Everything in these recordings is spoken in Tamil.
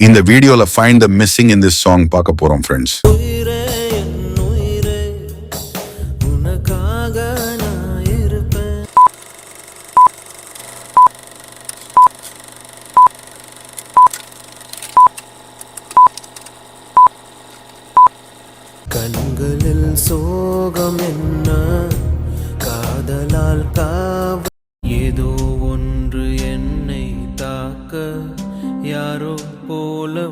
இந்த வீடியோல find the missing in this song பார்க்க போறோம் ஃப்ரெண்ட்ஸ். கண்களில் சோகம் என்ன காதலால் காவ ஏதோ ஒன்று என்னை தாக்க யாரோ போல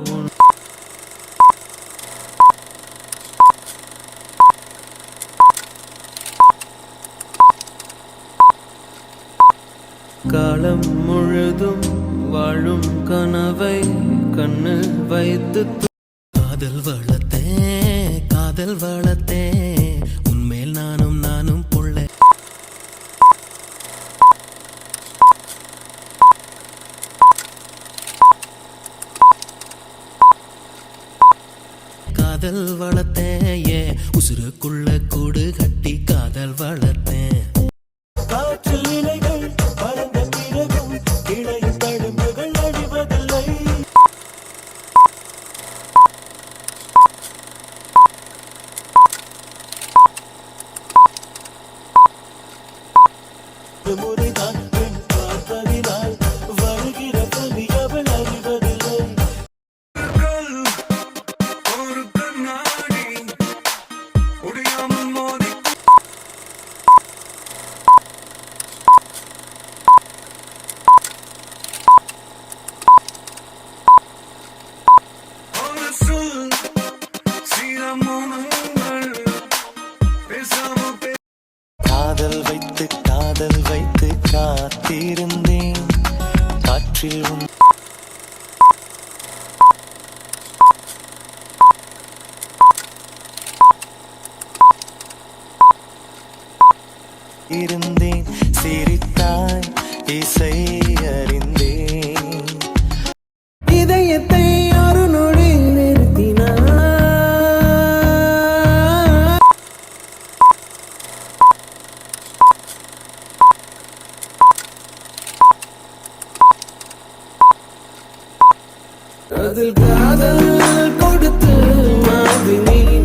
காலம் முழுதும் வாழும் கனவை கண்ணில் வைத்து காதல் வளத்தே உன்மேல் நானும் புள்ள காதல் வளத்தே உசுருக்குள்ள கூடு கட்டி காதல் வளத்தே காற்றில் இலைகள் பறந்த பிறகும் இளையும் தழும்புகள் அழிவதில்லை முறைதான் பெண் பார்ப்பதினால் வருகிற கவி அவள் அறிவதில்லை. ஒரு கண்ணாடி உடையாமல் மோதி ஒரு சொல் சீரமோனங்கள் பேசாமல் காதல் வைத்து காத்திருந்தேன் காற்றில் இருந்தேன் சிரித்தாய் இசை அறிந்தேன் இதயத்தை ஒரு நொடி நிறுத்தினார் அதில் காதல் கொடுத்து மாறி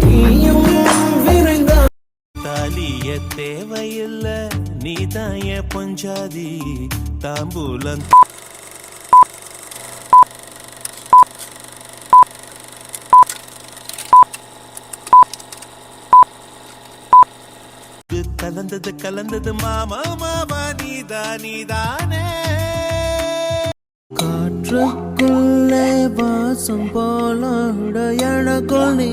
நீயும் விரைந்தான் தாலிய தேவையில்ல நீதாய பஞ்சாதி தாம்பூலம் கலந்தது மாமா நீதானே காற்றுக்குள்ளே வாசம் போல எனக்குள் நீ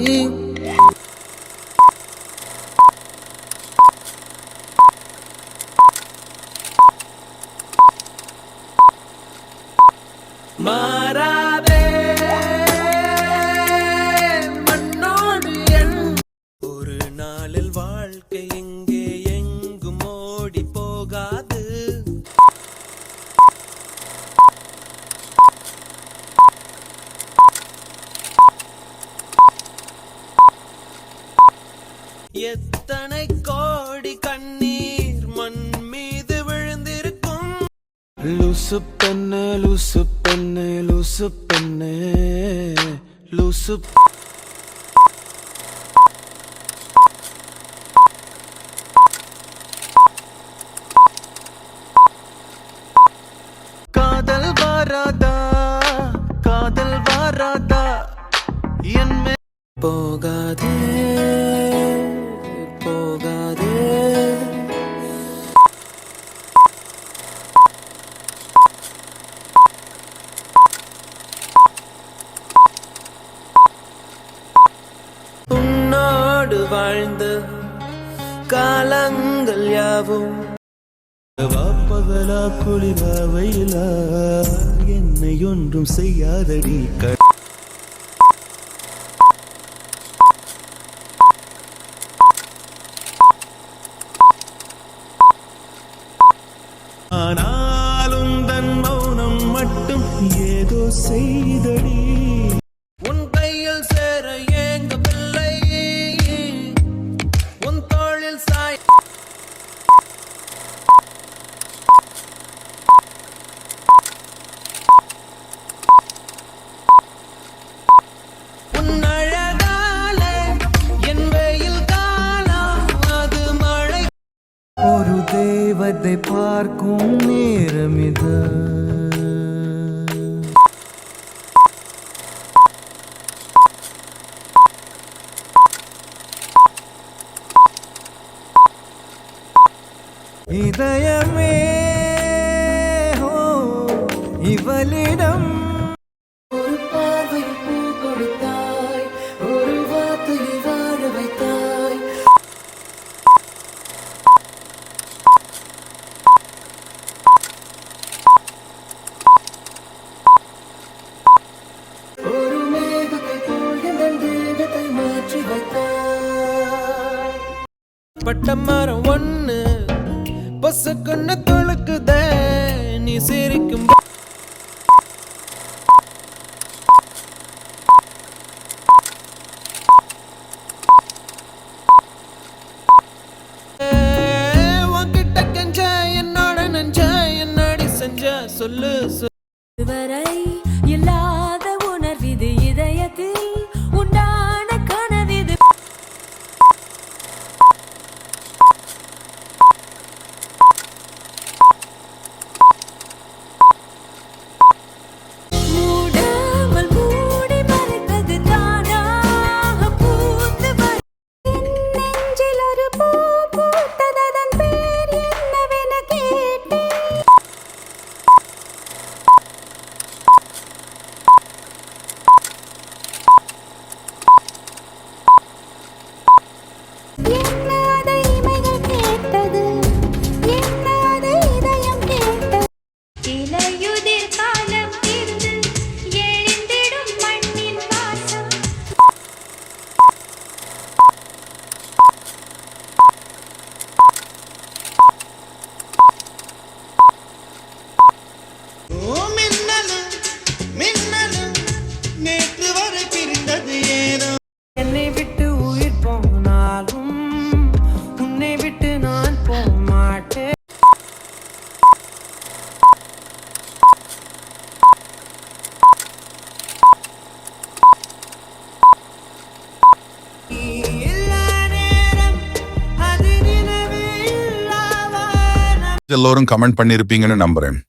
மாறாதே மண்ணோடு என் ஒரு நாளில் வாழ்க்கை எங்கே எங்கும் ஓடி போகாது எத்தனை கோடி கண்ணீர் மண் மீது விழுந்திருக்கும் லூசு பெண்ணே லூசு காதல் வாராதா என் போகாதே உன்னோடு வாழ்ந்த காலங்கள் யாவும் பகலா குளிரா வெயிலா என்னை ஒன்றும் செய்யாதடி ஆனாலும் தன் மௌனம் மட்டும் ஏதோ செய்தடி உன் கையில் சேர ஏங்க பிள்ளை உன் தோளில் சாய் வருவதை பார்க்கும் நேரம் இது. இதயமே ஹோ இவளிடம் ஒரு பார்வையில் பூ கொடுத்தாய், ஒரு வார்த்தையில் வாழ வைத்தாய். ஒரு மேகத்தை போல் என் தேகத்தை மாற்றி வைத்தாய். பட்ட மரம் ஒண்ணு பொசுக்குன்னு தொழுக்குதே நீ சிரிக்கும் உன்கிட்ட கெஞ்ச என்னோட நெஞ்ச என்னடி செஞ்ச சொல்லு இதுவரை இல்லாத உணர்விது இதயத்தில் உண்டான கனவிது. மூடாமல் மூடி மறைத்தது தானாக பூத்து வரும். என் நெஞ்சில் ஒரு பூ பூத்ததன் பேர் என்னவென கேட்டேன். என்ன அதை இமைகள் கேட்டது, என்ன அதை இதயம் கேட்டது. இலையுதிர் காலம் தீர்ந்து எழுந்திடும் மண்ணின் வாசம். நேற்று வரை பிரிந்தது ஏனோ என்னை விட்டு உயிர் போனாலும் உன்னை விட்டு நான் போக மாட்டேன். எல்லா நேரம் அது நிலவே இல்லாத எல்லோரும் கமெண்ட் பண்ணிருப்பீங்கன்னு நம்புறேன்.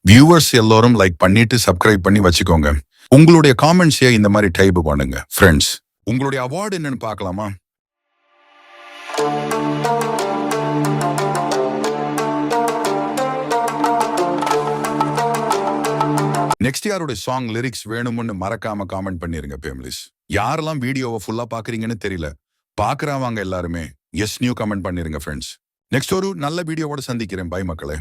வியூவர்ஸ் எல்லோரும் லைக் பண்ணிட்டு சப்ஸ்கிரைப் பண்ணி வச்சுக்கோங்க. உங்களுடைய காமெண்ட்ஸையே இந்த மாதிரி டைப் பண்ணுங்க ஃப்ரெண்ட்ஸ். உங்களுடைய அவார்டு என்னன்னு பார்க்கலாமா? நெக்ஸ்ட் யாருடைய சாங் லிரிக்ஸ் வேணும்னு மறக்காம காமெண்ட் பண்ணிருங்க ஃபேமிலிஸ். யாரெல்லாம் வீடியோவை ஃபுல்லா பாக்குறீங்கன்னு தெரியல, பாக்குறவங்க எல்லாருமே எஸ் நியூ கமெண்ட் பண்ணிருங்க ஃப்ரெண்ட்ஸ். நெக்ஸ்ட் ஒரு நல்ல வீடியோவோட சந்திக்கிறேன். பை மக்களே.